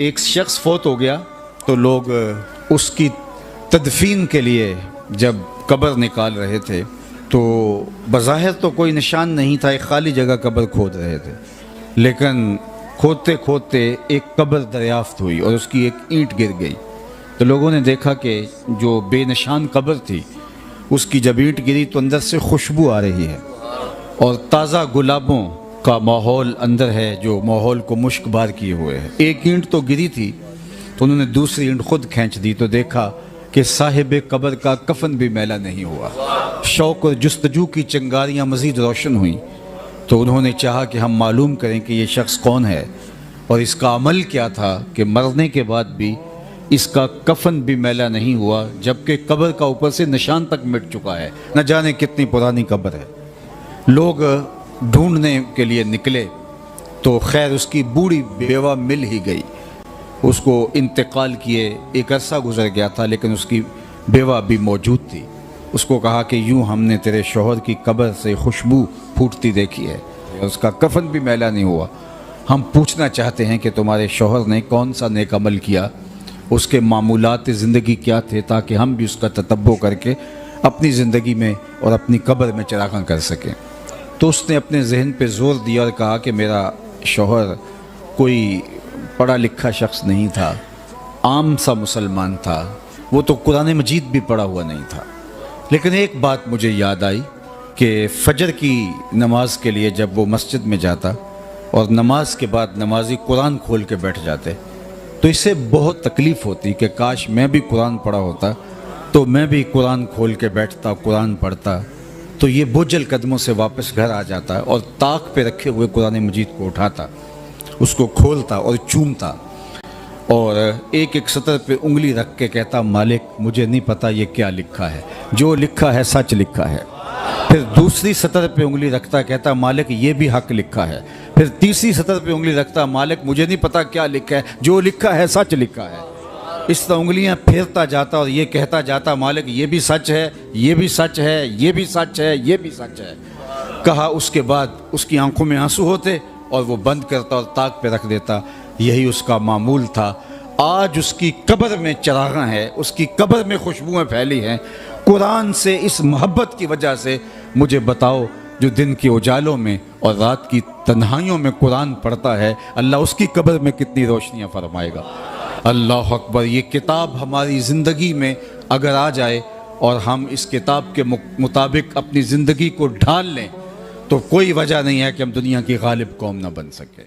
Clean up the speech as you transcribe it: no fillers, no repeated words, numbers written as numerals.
एक शख्स फोत हो गया तो लोग उसकी तदफीन के लिए जब कब्र निकाल रहे थे तो बज़ाहिर तो कोई निशान नहीं था, एक खाली जगह कब्र खोद रहे थे, लेकिन खोदते खोदते एक कब्र दरियाफ्त हुई और उसकी एक ईंट गिर गई। तो लोगों ने देखा कि जो बेनिशान कब्र थी उसकी जब ईंट गिरी तो अंदर से खुशबू आ रही है और ताज़ा गुलाबों का माहौल अंदर है जो माहौल को मुश्कबार किए हुए है। एक ईंट तो गिरी थी तो उन्होंने दूसरी ईंट खुद खींच दी तो देखा कि साहिब कब्र का कफन भी मैला नहीं हुआ। शौक और जुस्तजू की चिंगारियाँ मज़ीद रोशन हुई तो उन्होंने चाहा कि हम मालूम करें कि ये शख्स कौन है और इसका अमल क्या था कि मरने के बाद भी इसका कफन भी मैला नहीं हुआ, जबकि कब्र का ऊपर से निशान तक मिट चुका है। न जाने कितनी पुरानी कब्र है। लोग ढूंढने के लिए निकले तो खैर उसकी बूढ़ी बेवा मिल ही गई। उसको इंतकाल किए एक अरसा गुजर गया था लेकिन उसकी बेवा भी मौजूद थी। उसको कहा कि यूँ हमने तेरे शौहर की कब्र से खुशबू फूटती देखी है, उसका कफन भी मैला नहीं हुआ। हम पूछना चाहते हैं कि तुम्हारे शौहर ने कौन सा नेक अमल किया, उसके मामूलात ज़िंदगी क्या थे, ताकि हम भी उसका ततब्बो करके अपनी ज़िंदगी में और अपनी कब्र में चरागां कर सकें। तो उसने अपने जहन पे ज़ोर दिया और कहा कि मेरा शौहर कोई पढ़ा लिखा शख्स नहीं था, आम सा मुसलमान था, वो तो कुरान मजीद भी पढ़ा हुआ नहीं था। लेकिन एक बात मुझे याद आई कि फ़जर की नमाज के लिए जब वो मस्जिद में जाता और नमाज के बाद नमाजी कुरान खोल के बैठ जाते तो इससे बहुत तकलीफ़ होती कि काश मैं भी कुरान पढ़ा होता तो मैं भी कुरान खोल के बैठता, कुरान पढ़ता। तो ये बोझल कदमों से वापस घर आ जाता और ताक पे रखे हुए कुरान मजीद को उठाता, उसको खोलता और चूमता और एक एक सतर पे उंगली रख के कहता, मालिक मुझे नहीं पता ये क्या लिखा है, जो लिखा है सच लिखा है। फिर दूसरी सतर पे उंगली रखता, कहता मालिक ये भी हक लिखा है। फिर तीसरी सतर पे उंगली रखता, मालिक मुझे नहीं पता क्या लिखा है, जो लिखा है सच लिखा है। इस तरह उंगलियां फेरता जाता और ये कहता जाता, मालिक ये भी सच है, ये भी सच है, ये भी सच है, ये भी सच है। कहा उसके बाद उसकी आंखों में आंसू होते और वो बंद करता और ताक पे रख देता। यही उसका मामूल था। आज उसकी कब्र में चरागां है, उसकी कब्र में खुशबुएं फैली हैं कुरान से। इस मोहब्बत की वजह से मुझे बताओ, जो दिन के उजालों में और रात की तन्हाइयों में कुरान पढ़ता है, अल्लाह उसकी कब्र में कितनी रोशनियां फरमाएगा। अल्लाह अकबर। ये किताब हमारी ज़िंदगी में अगर आ जाए और हम इस किताब के मुताबिक अपनी ज़िंदगी को ढाल लें तो कोई वजह नहीं है कि हम दुनिया की गालिब कौम ना बन सके।